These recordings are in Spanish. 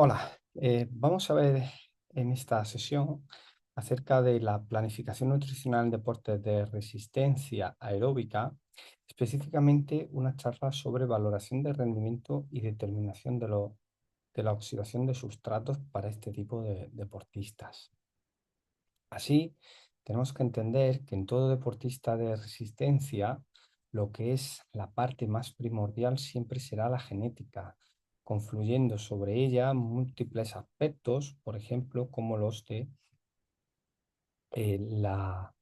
Hola, vamos a ver en esta sesión acerca de la planificación nutricional en deportes de resistencia aeróbica, específicamente una charla sobre valoración de rendimiento y determinación de la oxidación de sustratos para este tipo de deportistas. Así, tenemos que entender que en todo deportista de resistencia, lo que es la parte más primordial siempre será la genética, confluyendo sobre ella múltiples aspectos, por ejemplo, como los de la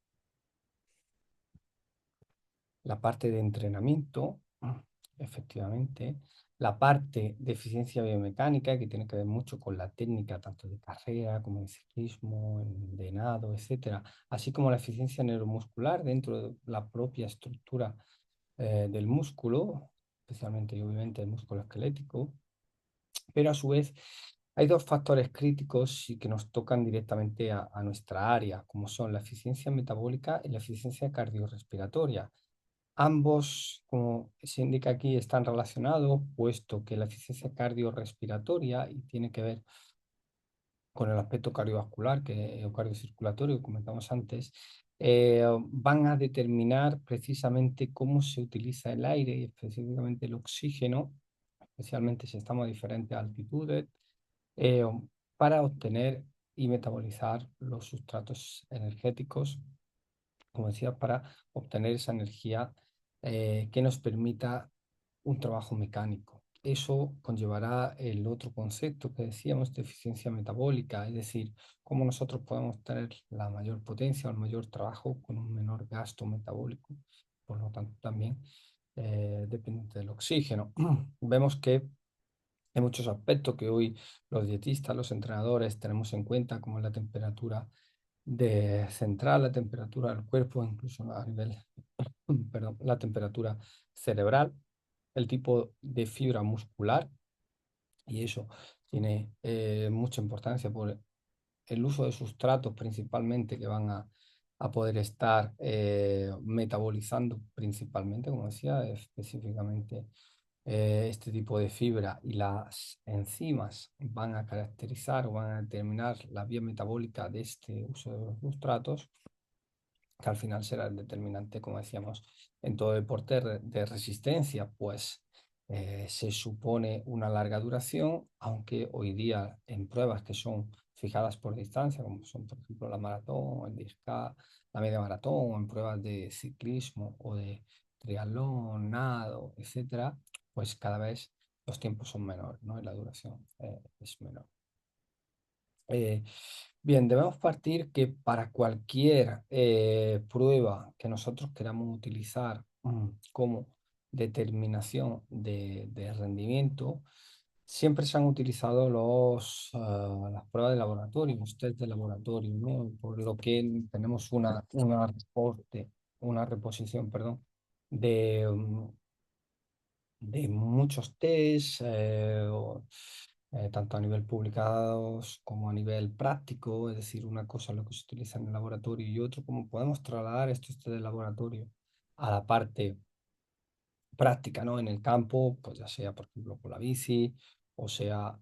parte de entrenamiento, efectivamente, la parte de eficiencia biomecánica, que tiene que ver mucho con la técnica tanto de carrera como de ciclismo, de nado, etcétera, así como la eficiencia neuromuscular dentro de la propia estructura del músculo, especialmente y obviamente el músculo esquelético, pero a su vez hay dos factores críticos y que nos tocan directamente a nuestra área, como son la eficiencia metabólica y la eficiencia cardiorrespiratoria. Ambos, como se indica aquí, están relacionados, puesto que la eficiencia cardiorrespiratoria y tiene que ver con el aspecto cardiovascular o cardiocirculatorio que comentamos antes, van a determinar precisamente cómo se utiliza el aire y específicamente el oxígeno, especialmente si estamos a diferentes altitudes, eh, para obtener y metabolizar los sustratos energéticos, como decía, para obtener esa energía que nos permita un trabajo mecánico. Eso conllevará el otro concepto que decíamos de eficiencia metabólica, es decir, cómo nosotros podemos tener la mayor potencia o el mayor trabajo con un menor gasto metabólico, por lo tanto también depende del oxígeno. Vemos que hay muchos aspectos que hoy los dietistas, los entrenadores tenemos en cuenta, como la temperatura central, la temperatura del cuerpo, incluso a nivel, perdón, la temperatura cerebral, el tipo de fibra muscular, y eso tiene mucha importancia por el uso de sustratos principalmente que van a poder estar metabolizando principalmente, como decía, específicamente este tipo de fibra y las enzimas van a caracterizar o van a determinar la vía metabólica de este uso de los sustratos, que al final será el determinante, como decíamos, en todo deporte de resistencia, pues se supone una larga duración, aunque hoy día en pruebas que son fijadas por distancia, como son por ejemplo la maratón, el 10K, la media maratón, o en pruebas de ciclismo o de triatlón, nado, etcétera, pues cada vez los tiempos son menores, ¿no? Y la duración es menor. Eh, Bien, debemos partir que para cualquier prueba que nosotros queramos utilizar como determinación de rendimiento, siempre se han utilizado las pruebas de laboratorio, los test de laboratorio, ¿no? Por lo que tenemos una reposición, perdón, de, de muchos test, tanto a nivel publicados como a nivel práctico, es decir, una cosa es lo que se utiliza en el laboratorio y otro, cómo podemos trasladar estos test de laboratorio a la parte práctica, ¿no? En el campo, pues ya sea, por ejemplo, con la bici o sea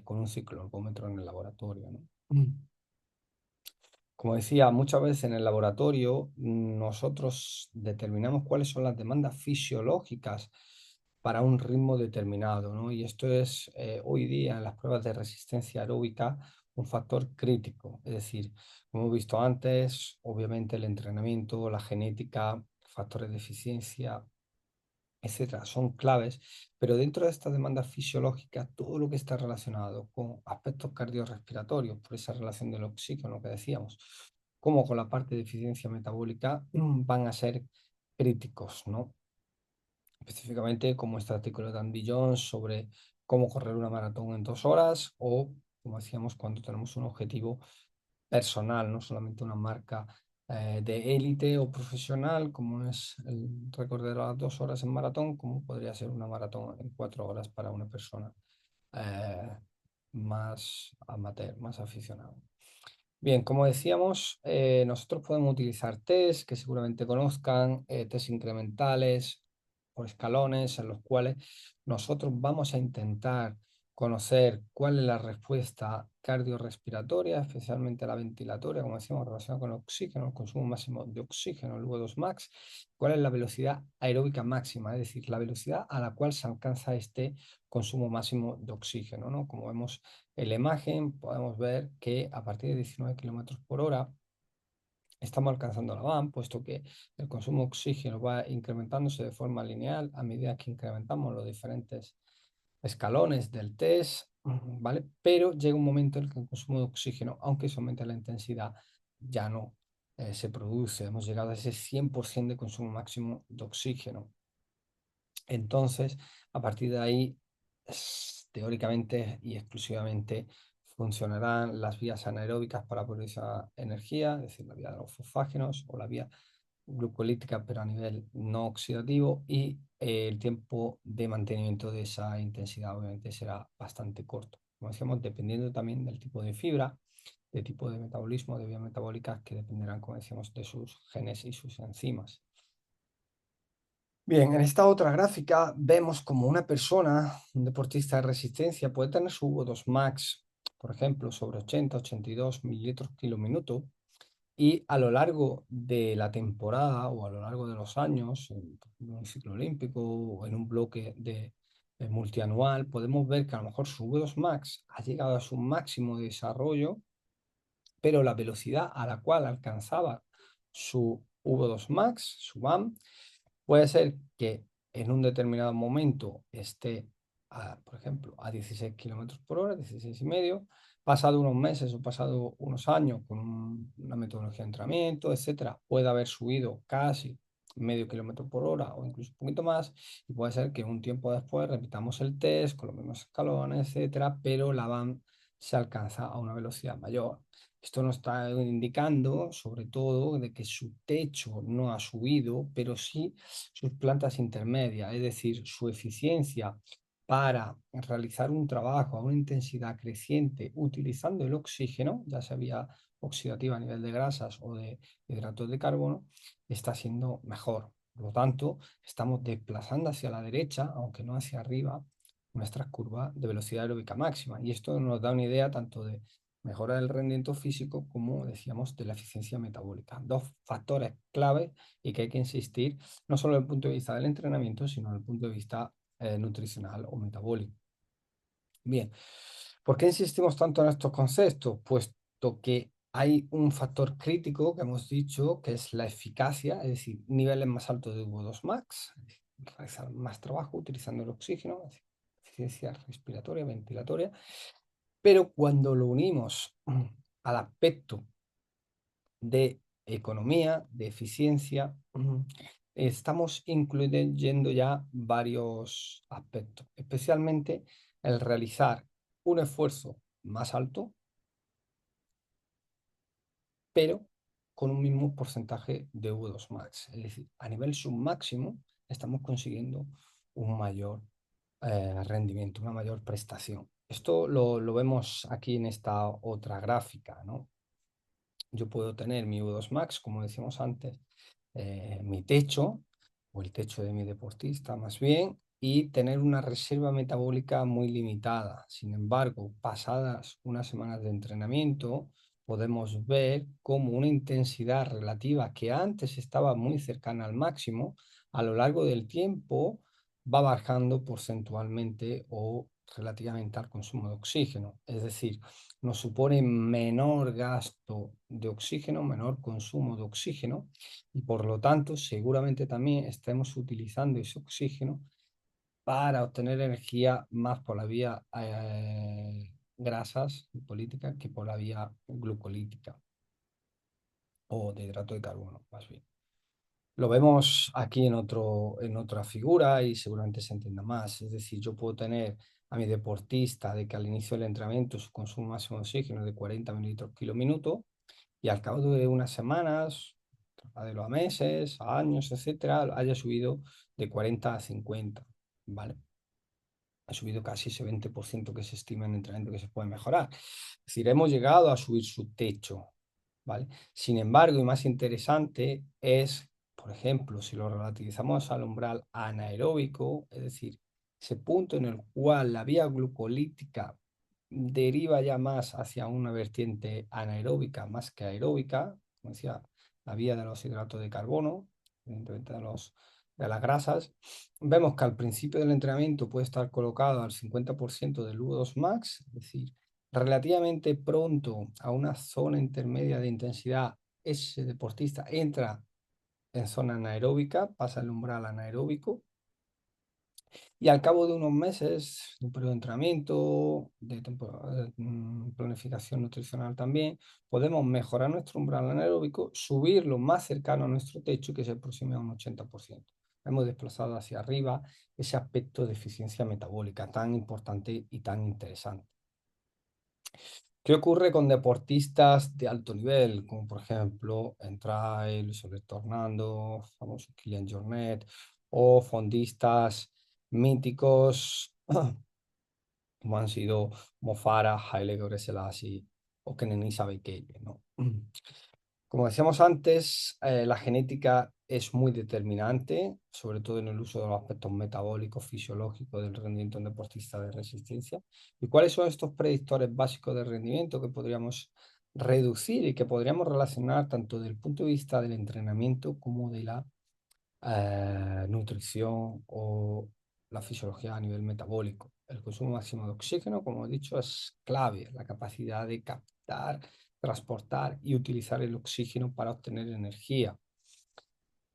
con un cicloergómetro en el laboratorio, ¿no? Como decía, muchas veces en el laboratorio nosotros determinamos cuáles son las demandas fisiológicas para un ritmo determinado, ¿no? Y esto es hoy día en las pruebas de resistencia aeróbica un factor crítico. Es decir, como hemos visto antes, obviamente el entrenamiento, la genética, factores de eficiencia, etcétera, son claves, pero dentro de estas demandas fisiológicas, todo lo que está relacionado con aspectos cardiorrespiratorios, por esa relación del oxígeno que decíamos, como con la parte de eficiencia metabólica, van a ser críticos, ¿no? Específicamente como este artículo de Andy Jones sobre cómo correr una maratón en 2 horas o, como decíamos, cuando tenemos un objetivo personal, no solamente una marca de élite o profesional, como es el récord de las 2 horas en maratón, como podría ser una maratón en 4 horas para una persona eh, más amateur, más aficionado. Bien, como decíamos, nosotros podemos utilizar test que seguramente conozcan, test incrementales por escalones en los cuales nosotros vamos a intentar conocer cuál es la respuesta cardiorrespiratoria, especialmente la ventilatoria, como decíamos, relacionada con el oxígeno, el consumo máximo de oxígeno, el VO2 max, cuál es la velocidad aeróbica máxima, es decir, la velocidad a la cual se alcanza este consumo máximo de oxígeno, ¿no? Como vemos en la imagen, podemos ver que a partir de 19 kilómetros por hora estamos alcanzando la van, puesto que el consumo de oxígeno va incrementándose de forma lineal a medida que incrementamos los diferentes escalones del test, ¿vale? Pero llega un momento en el que el consumo de oxígeno, aunque se aumente la intensidad, ya no se produce. Hemos llegado a ese 100% de consumo máximo de oxígeno. Entonces, a partir de ahí, teóricamente y exclusivamente funcionarán las vías anaeróbicas para producir energía, es decir, la vía de los fosfágenos o la vía glucolítica, pero a nivel no oxidativo, y el tiempo de mantenimiento de esa intensidad obviamente será bastante corto. Como decíamos, dependiendo también del tipo de fibra, de tipo de metabolismo, de vías metabólicas que dependerán, como decíamos, de sus genes y sus enzimas. Bien, en esta otra gráfica vemos como una persona, un deportista de resistencia, puede tener su VO2 max, por ejemplo, sobre 80-82 mililitros kilo minuto, y a lo largo de la temporada o a lo largo de los años, en un ciclo olímpico o en un bloque de multianual, podemos ver que a lo mejor su VO2 max ha llegado a su máximo de desarrollo, pero la velocidad a la cual alcanzaba su V2 max, su VAM, puede ser que en un determinado momento esté, por ejemplo, a 16 kilómetros por hora, 16 y medio, pasado unos meses o pasado unos años con una metodología de entrenamiento, etcétera, puede haber subido casi medio kilómetro por hora o incluso un poquito más, y puede ser que un tiempo después repitamos el test con los mismos escalones, etcétera, pero la VAM se alcanza a una velocidad mayor. Esto nos está indicando, sobre todo, de que su techo no ha subido, pero sí sus plantas intermedias, es decir, su eficiencia para realizar un trabajo a una intensidad creciente utilizando el oxígeno, ya sea vía oxidativa a nivel de grasas o de hidratos de carbono, está siendo mejor. Por lo tanto, estamos desplazando hacia la derecha, aunque no hacia arriba, nuestras curvas de velocidad aeróbica máxima. Y esto nos da una idea tanto de mejora del rendimiento físico como decíamos de la eficiencia metabólica. Dos factores clave y que hay que insistir no solo desde el punto de vista del entrenamiento, sino desde el punto de vista nutricional o metabólico. Bien, ¿por qué insistimos tanto en estos conceptos? Puesto que hay un factor crítico que hemos dicho, que es la eficacia, es decir, niveles más altos de VO2 max, es decir, realizar más trabajo utilizando el oxígeno, es decir, eficiencia respiratoria, ventilatoria, pero cuando lo unimos al aspecto de economía, de eficiencia, estamos incluyendo ya varios aspectos, especialmente el realizar un esfuerzo más alto, pero con un mismo porcentaje de V2 max. Es decir, a nivel submáximo estamos consiguiendo un mayor rendimiento, una mayor prestación. Esto lo vemos aquí en esta otra gráfica, ¿no? Yo puedo tener mi U2 Max, como decíamos antes, mi techo, o el techo de mi deportista más bien, y tener una reserva metabólica muy limitada. Sin embargo, pasadas unas semanas de entrenamiento, podemos ver cómo una intensidad relativa que antes estaba muy cercana al máximo, a lo largo del tiempo va bajando porcentualmente o relativamente al consumo de oxígeno. Es decir, nos supone menor gasto de oxígeno, menor consumo de oxígeno, y por lo tanto seguramente también estemos utilizando ese oxígeno para obtener energía más por la vía grasas lipolítica que por la vía glucolítica o de hidrato de carbono, más bien. Lo vemos aquí en otra figura y seguramente se entienda más. Es decir, yo puedo tener a mi deportista de que al inicio del entrenamiento su consumo máximo de oxígeno es de 40 mililitros kilo minuto y al cabo de unas semanas, de a meses, a años, etcétera, haya subido de 40 a 50, ¿vale? Ha subido casi ese 20% que se estima en entrenamiento que se puede mejorar. Es decir, hemos llegado a subir su techo, ¿vale? Sin embargo, y más interesante es, por ejemplo, si lo relativizamos al umbral anaeróbico, es decir, ese punto en el cual la vía glucolítica deriva ya más hacia una vertiente anaeróbica más que aeróbica, como decía, la vía de los hidratos de carbono, evidentemente de las grasas. Vemos que al principio del entrenamiento puede estar colocado al 50% del V2 max, es decir, relativamente pronto a una zona intermedia de intensidad, ese deportista entra en zona anaeróbica, pasa el umbral anaeróbico y al cabo de unos meses, de un periodo de entrenamiento, de planificación nutricional también, podemos mejorar nuestro umbral anaeróbico, subirlo más cercano a nuestro techo, que se aproxime a un 80%. Hemos desplazado hacia arriba ese aspecto de eficiencia metabólica tan importante y tan interesante. ¿Qué ocurre con deportistas de alto nivel, como por ejemplo en trail, Luis Alberto Hernando, famoso Kilian Jornet, o fondistas míticos como han sido Mo Farah, Haile Gebrselassie o Kenenisa Bekele, ¿no? Como decíamos antes, la genética es muy determinante, sobre todo en el uso de los aspectos metabólicos, fisiológicos del rendimiento en deportistas de resistencia. ¿Y cuáles son estos predictores básicos de rendimiento que podríamos reducir y que podríamos relacionar tanto desde el punto de vista del entrenamiento como de la nutrición o la fisiología a nivel metabólico? El consumo máximo de oxígeno, como he dicho, es clave, la capacidad de captar, transportar y utilizar el oxígeno para obtener energía.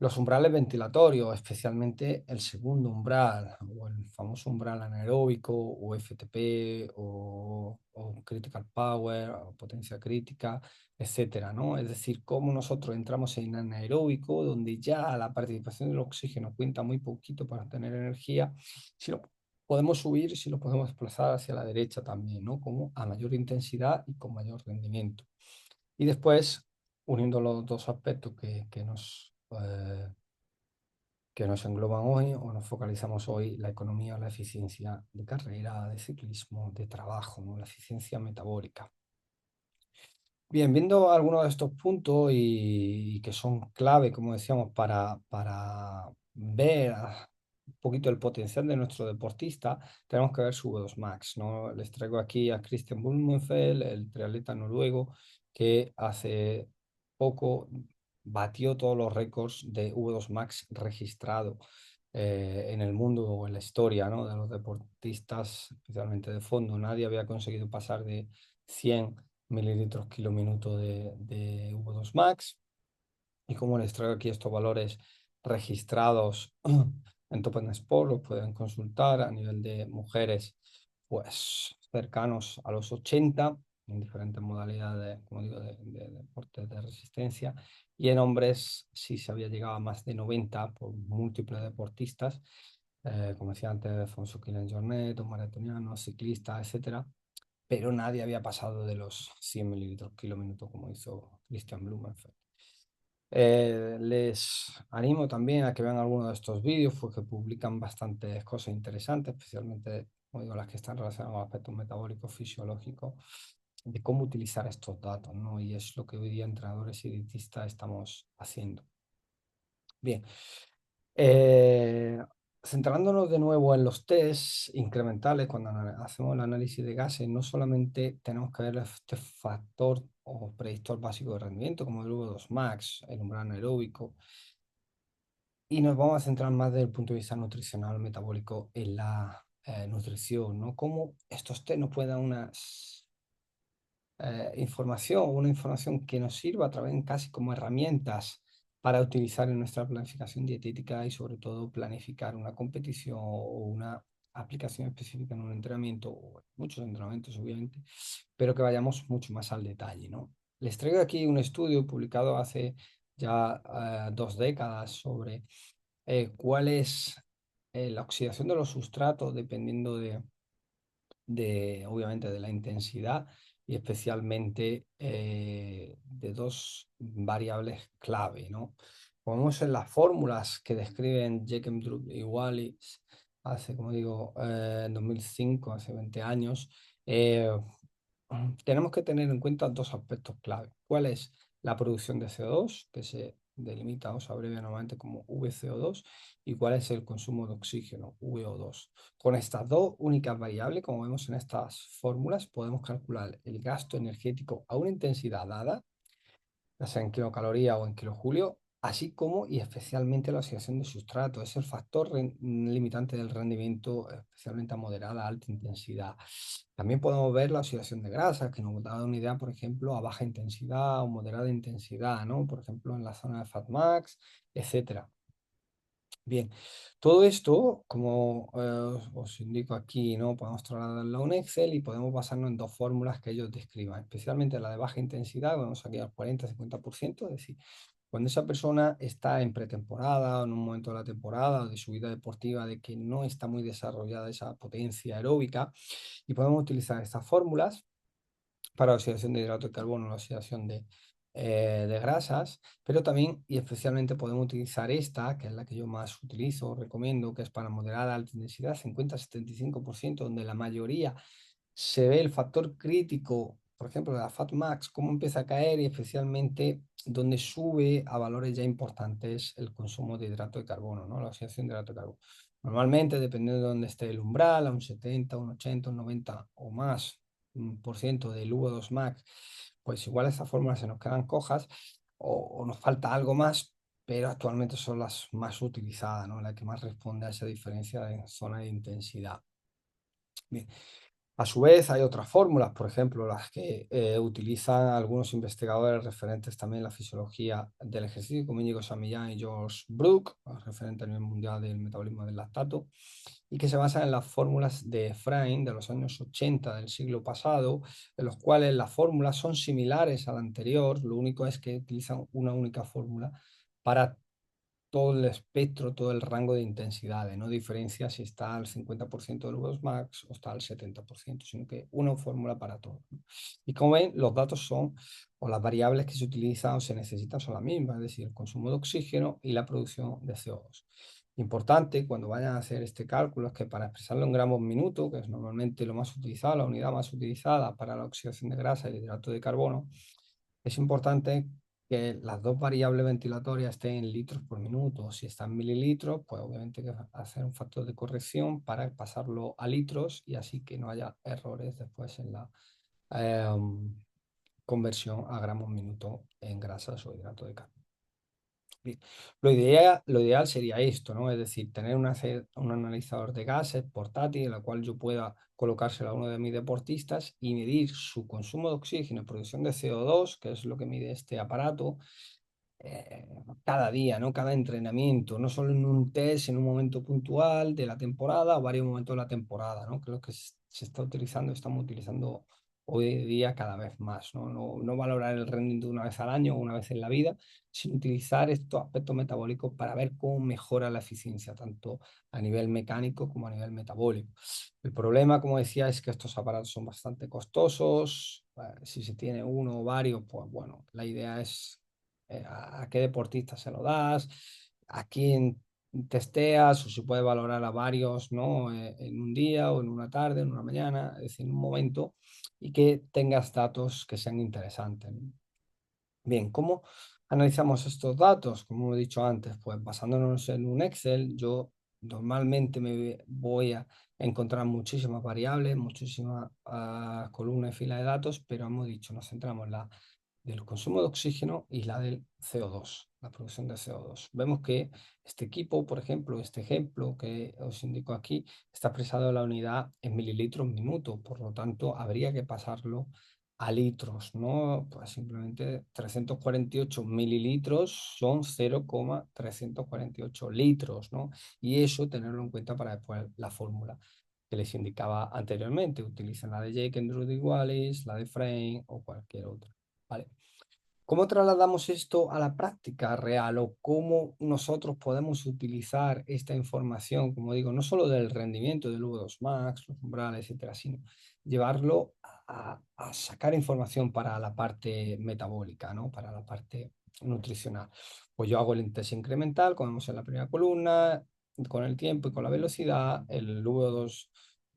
Los umbrales ventilatorios, especialmente el segundo umbral, o el famoso umbral anaeróbico, o FTP, o critical power, o potencia crítica, etcétera, ¿no? Es decir, cómo nosotros entramos en anaeróbico, donde ya la participación del oxígeno cuenta muy poquito para obtener energía, si lo podemos subir, si lo podemos desplazar hacia la derecha también, ¿no? Como a mayor intensidad y con mayor rendimiento. Y después, uniendo los dos aspectos que nos engloban hoy o nos focalizamos hoy, la economía, la eficiencia de carrera, de ciclismo, de trabajo, ¿no? La eficiencia metabólica. Bien, viendo algunos de estos puntos y que son clave, como decíamos, para ver un poquito el potencial de nuestro deportista, tenemos que ver su V2 Max, ¿no? Les traigo aquí a Christian Blumenfeld, el triatleta noruego, que hace poco batió todos los récords de V2 Max registrado en el mundo o en la historia, ¿no? De los deportistas, especialmente de fondo. Nadie había conseguido pasar de 100 mililitros kilómetro de V2 Max. Y como les traigo aquí estos valores registrados en Top Sport, los pueden consultar a nivel de mujeres, pues cercanos a los 80 en diferentes modalidades, como digo, de deportes de resistencia. Y en hombres sí se había llegado a más de 90 por múltiples deportistas, como decía antes, Alfonso Quilén Jornet, maratonianos, ciclistas, etcétera, pero nadie había pasado de los 100 mililitros kilómetro como hizo Christian Blumenfeld. Les animo también a que vean algunos de estos vídeos porque publican bastantes cosas interesantes, especialmente como digo, las que están relacionadas con aspectos metabólicos, fisiológicos, de cómo utilizar estos datos, ¿no? Y es lo que hoy día entrenadores y dietistas estamos haciendo. Bien, eh, centrándonos de nuevo en los test incrementales, cuando hacemos el análisis de gases, no solamente tenemos que ver este factor o predictor básico de rendimiento, como el V2 Max, el umbral anaeróbico, y nos vamos a centrar más desde el punto de vista nutricional, metabólico, en la nutrición, ¿no? Cómo estos test nos pueden dar una información que nos sirva a través casi como herramientas para utilizar en nuestra planificación dietética y sobre todo planificar una competición o una aplicación específica en un entrenamiento o en muchos entrenamientos obviamente, pero que vayamos mucho más al detalle, ¿no? Les traigo aquí un estudio publicado hace ya 2 décadas sobre cuál es la oxidación de los sustratos dependiendo obviamente, de la intensidad y especialmente de dos variables clave, ¿no? Como vemos en las fórmulas que describen Jeckendrup y Wallis hace, como digo, en 2005, hace 20 años, tenemos que tener en cuenta dos aspectos clave. ¿Cuál es la producción de CO2, que se delimita o se abrevia normalmente como VCO2, y cuál es el consumo de oxígeno, VO2. Con estas dos únicas variables, como vemos en estas fórmulas, podemos calcular el gasto energético a una intensidad dada, ya sea en kilocalorías o en kilojulio, así como y especialmente la oxidación de sustrato. Es el factor limitante del rendimiento, especialmente a moderada, alta intensidad. También podemos ver la oxidación de grasa, que nos da una idea, por ejemplo, a baja intensidad o moderada intensidad, ¿no? Por ejemplo, en la zona de FatMax, etcétera. Bien, todo esto, como os indico aquí, ¿no? Podemos trasladarlo a un Excel y podemos basarnos en dos fórmulas que ellos describan, especialmente la de baja intensidad, vamos aquí al 40-50%, es decir, cuando esa persona está en pretemporada o en un momento de la temporada o de su vida deportiva de que no está muy desarrollada esa potencia aeróbica, y podemos utilizar estas fórmulas para la oxidación de hidrato de carbono, la oxidación de grasas, pero también y especialmente podemos utilizar esta, que es la que yo más utilizo, recomiendo, que es para moderada alta intensidad, 50-75%, donde la mayoría se ve el factor crítico, por ejemplo, de la FatMax, cómo empieza a caer y especialmente donde sube a valores ya importantes el consumo de hidrato de carbono, ¿no? La oxidación de hidrato de carbono. Normalmente, dependiendo de dónde esté el umbral, a un 70, un 80, un 90 o más por ciento del VO2 max, pues igual estas fórmulas se nos quedan cojas o nos falta algo más, pero actualmente son las más utilizadas, ¿no? La que más responde a esa diferencia de zona de intensidad. Bien. A su vez, hay otras fórmulas, por ejemplo, las que utilizan algunos investigadores referentes también a la fisiología del ejercicio, como Íñigo Samillán y George Brook, referente a nivel mundial del metabolismo del lactato, y que se basan en las fórmulas de Efraín de los años 80 del siglo pasado, en los cuales las fórmulas son similares a la anterior, lo único es que utilizan una única fórmula para todo el espectro, todo el rango de intensidades. No diferencia si está al 50% del VO2 max o está al 70%, sino que una fórmula para todo, ¿no? Y como ven, los datos son, o las variables que se utilizan o se necesitan son las mismas, es decir, el consumo de oxígeno y la producción de CO2. Importante cuando vayan a hacer este cálculo es que para expresarlo en gramos minuto, que es normalmente lo más utilizado, la unidad más utilizada para la oxidación de grasa y hidrato de carbono, es importante que las dos variables ventilatorias estén en litros por minuto. Si están en mililitros, pues obviamente hay que hacer un factor de corrección para pasarlo a litros y así que no haya errores después en la conversión a gramos minuto en grasas o hidrato de carbono. Bien. Lo ideal sería esto, ¿no? Es decir, tener un analizador de gases portátil en el cual yo pueda colocárselo a uno de mis deportistas y medir su consumo de oxígeno y producción de CO2, que es lo que mide este aparato, eh, cada día, ¿no? Cada entrenamiento, no solo en un test, en un momento puntual de la temporada o varios momentos de la temporada, ¿no? Que es lo que se está utilizando, estamos utilizando hoy día cada vez más, ¿no? No valorar el rendimiento una vez al año o una vez en la vida, sino utilizar estos aspectos metabólicos para ver cómo mejora la eficiencia, tanto a nivel mecánico como a nivel metabólico. El problema, como decía, es que estos aparatos son bastante costosos. Si se tiene uno o varios, pues bueno, la idea es a qué deportista se lo das, a quién testeas o se puede valorar a varios, ¿no? En un día o en una tarde, en una mañana, es decir, en un momento, y que tengas datos que sean interesantes, ¿no? Bien, ¿cómo analizamos estos datos? Como he dicho antes, pues basándonos en un Excel, yo normalmente me voy a encontrar muchísimas variables, muchísimas columnas y filas de datos, pero hemos dicho, nos centramos en la del consumo de oxígeno y la del CO2, la producción de CO2. Vemos que este equipo, por ejemplo, este ejemplo que os indico aquí, está expresado en la unidad en mililitros minuto, por lo tanto, habría que pasarlo a litros, ¿no? Pues simplemente 348 mililitros son 0,348 litros, ¿no? Y eso tenerlo en cuenta para después la fórmula que les indicaba anteriormente. Utilicen la de Jake and Rudy Wallis, la de Frame o cualquier otra, ¿vale? ¿Cómo trasladamos esto a la práctica real o cómo nosotros podemos utilizar esta información, como digo, no solo del rendimiento del V2 Max, los umbrales, etcétera, sino llevarlo a sacar información para la parte metabólica, ¿no? Para la parte nutricional? Pues yo hago el test incremental, como vemos en la primera columna, con el tiempo y con la velocidad, el V2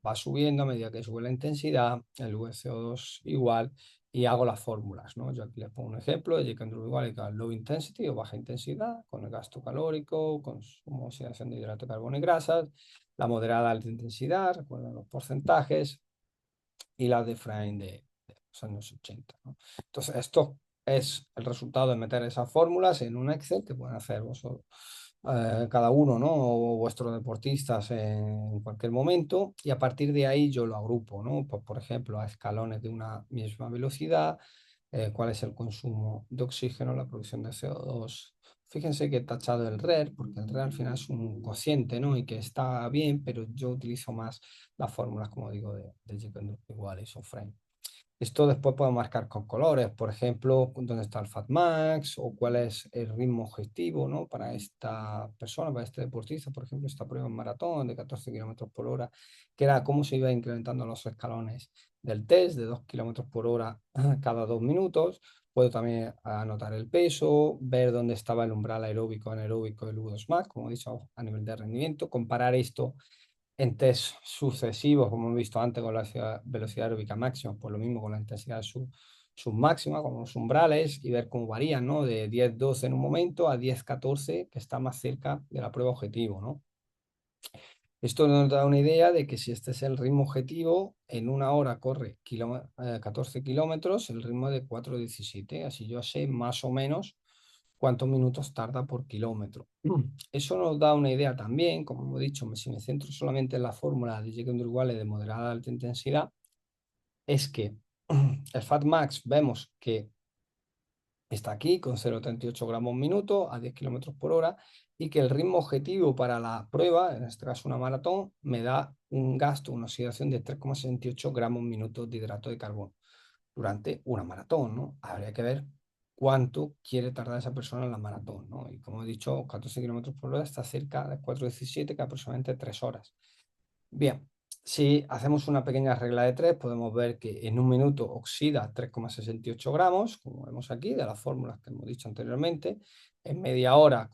va subiendo a medida que sube la intensidad, el VCO2 igual, y hago las fórmulas, ¿no? Yo aquí les pongo un ejemplo de J. igual a low intensity o baja intensidad, con el gasto calórico, consumo, oxidación de hidrato de carbono y grasas, la moderada alta intensidad, recuerden los porcentajes, y la de Frame de los años 80, ¿no? Entonces, esto es el resultado de meter esas fórmulas en un Excel que pueden hacer vosotros, cada uno, ¿no? O vuestros deportistas en cualquier momento, y a partir de ahí yo lo agrupo, ¿no? Por ejemplo, a escalones de una misma velocidad, cuál es el consumo de oxígeno, la producción de CO2. Fíjense que he tachado el RER, porque el RER al final es un cociente, ¿no? Y que está bien, pero yo utilizo más las fórmulas, como digo, de Jekyll igual, o Frame. Esto después puedo marcar con colores, por ejemplo, dónde está el Fatmax o cuál es el ritmo objetivo, ¿no? Para esta persona, para este deportista, por ejemplo, esta prueba en maratón de 14 kilómetros por hora, que era cómo se iba incrementando los escalones del test de 2 kilómetros por hora cada 2 minutos. Puedo también anotar el peso, ver dónde estaba el umbral aeróbico, anaeróbico del V2 Max, como he dicho, a nivel de rendimiento, comparar esto en test sucesivos, como hemos visto antes con la velocidad aeróbica máxima, por lo mismo con la intensidad submáxima, con los umbrales, y ver cómo varían, ¿no? De 10-12 en un momento a 10-14, que está más cerca de la prueba objetivo, ¿no? Esto nos da una idea de que si este es el ritmo objetivo, en una hora corre 14 kilómetros, el ritmo de 4,17. Así yo sé más o menos cuántos minutos tarda por kilómetro. Eso nos da una idea también, como hemos dicho, si me centro solamente en la fórmula de Jekyll igual de moderada a alta intensidad, es que el Fat Max vemos que está aquí con 0,38 gramos minuto a 10 kilómetros por hora, y que el ritmo objetivo para la prueba, en este caso una maratón, me da un gasto, una oxidación de 3,68 gramos minutos de hidrato de carbono durante una maratón, ¿no? Habría que ver cuánto quiere tardar esa persona en la maratón, ¿no? Y como he dicho, 14 kilómetros por hora está cerca de 4,17, que aproximadamente 3 horas. Bien, si hacemos una pequeña regla de 3, podemos ver que en un minuto oxida 3,68 gramos, como vemos aquí, de las fórmulas que hemos dicho anteriormente. En media hora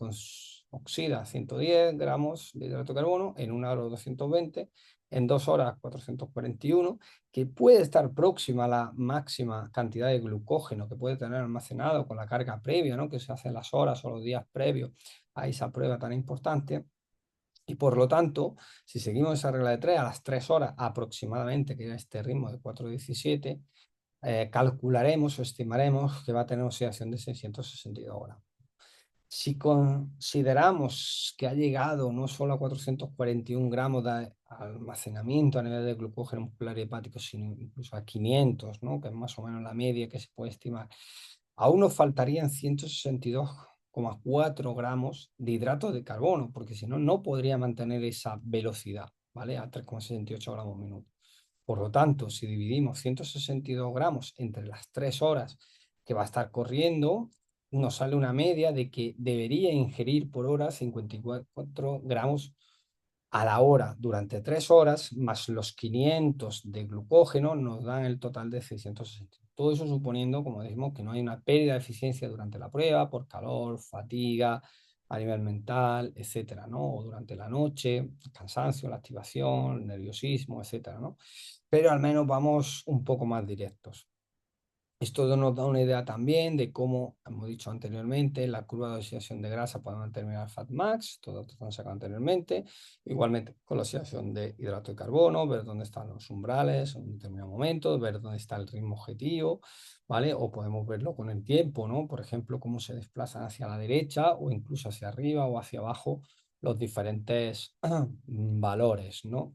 oxida 110 gramos de hidrato de carbono, en una hora 220, en 2 horas 441, que puede estar próxima a la máxima cantidad de glucógeno que puede tener almacenado con la carga previa, ¿no? Que se hace en las horas o los días previos a esa prueba tan importante. Y por lo tanto, si seguimos esa regla de 3, a las 3 horas aproximadamente, que es este ritmo de 4,17, calcularemos o estimaremos que va a tener oxidación de 662 gramos. Si consideramos que ha llegado no solo a 441 gramos de almacenamiento a nivel de glucógeno muscular y hepático, sino incluso a 500, ¿no? Que es más o menos la media que se puede estimar, aún nos faltarían 162,4 gramos de hidratos de carbono, porque si no, no podría mantener esa velocidad, ¿vale? A 3,68 gramos minuto. Por lo tanto, si dividimos 162 gramos entre las 3 horas que va a estar corriendo, nos sale una media de que debería ingerir por hora 54 gramos a la hora durante 3 horas, más los 500 de glucógeno, nos dan el total de 660. Todo eso suponiendo, como decimos, que no hay una pérdida de eficiencia durante la prueba por calor, fatiga, a nivel mental, etcétera, ¿no? O durante la noche, el cansancio, la activación, el nerviosismo, etcétera, ¿no? Pero al menos vamos un poco más directos. Esto nos da una idea también de cómo, hemos dicho anteriormente, la curva de oxidación de grasa puede determinar Fatmax, todo esto están sacado anteriormente. Igualmente con la oxidación de hidrato de carbono, ver dónde están los umbrales en un determinado momento, ver dónde está el ritmo objetivo, ¿vale? O podemos verlo con el tiempo, ¿no? Por ejemplo, cómo se desplazan hacia la derecha o incluso hacia arriba o hacia abajo los diferentes valores, ¿no?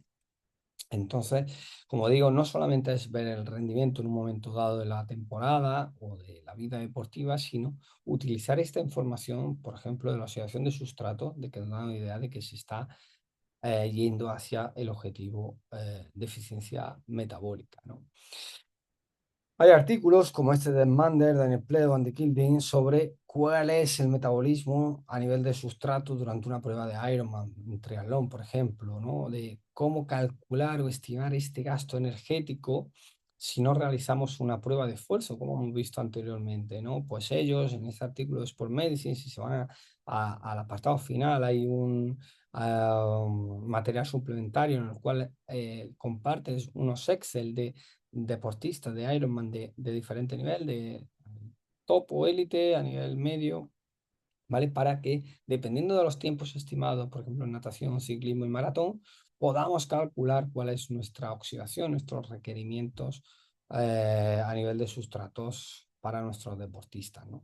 Entonces, como digo, no solamente es ver el rendimiento en un momento dado de la temporada o de la vida deportiva, sino utilizar esta información, por ejemplo, de la oxidación de sustrato, de que nos da una idea de que se está yendo hacia el objetivo de eficiencia metabólica, ¿no? Hay artículos como este de Mander, Daniel Pledo, Andy Kildin sobre cuál es el metabolismo a nivel de sustrato durante una prueba de Ironman, un triatlón, por ejemplo, ¿no? De cómo calcular o estimar este gasto energético si no realizamos una prueba de esfuerzo, como hemos visto anteriormente, ¿no? Pues ellos, en este artículo de Sport Medicine, si se van al apartado final, hay un material suplementario en el cual compartes unos Excel de deportistas de Ironman de diferente nivel, de top o élite, a nivel medio, ¿vale? Para que, dependiendo de los tiempos estimados, por ejemplo, en natación, ciclismo y maratón, podamos calcular cuál es nuestra oxidación, nuestros requerimientos a nivel de sustratos para nuestros deportistas, ¿no?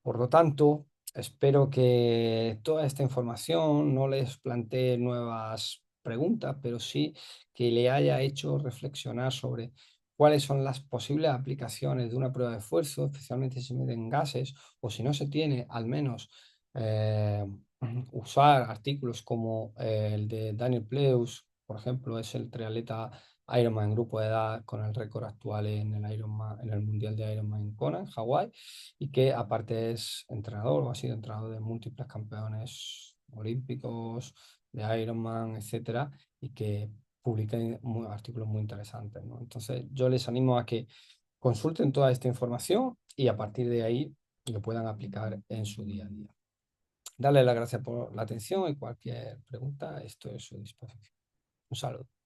Por lo tanto, espero que toda esta información no les plantee nuevas preguntas, pero sí que le haya hecho reflexionar sobre cuáles son las posibles aplicaciones de una prueba de esfuerzo, especialmente si se miden gases o si no se tiene, al menos eh, usar artículos como el de Daniel Pleus, por ejemplo, es el triatleta Ironman en grupo de edad con el récord actual en el Ironman, en el Mundial de Ironman en Kona, en Hawái, y que aparte es entrenador o ha sido entrenador de múltiples campeones olímpicos, de Ironman, etcétera, y que publica artículos muy interesantes, ¿no? Entonces, yo les animo a que consulten toda esta información y a partir de ahí lo puedan aplicar en su día a día. Darle las gracias por la atención y cualquier pregunta, esto es a su disposición. Un saludo.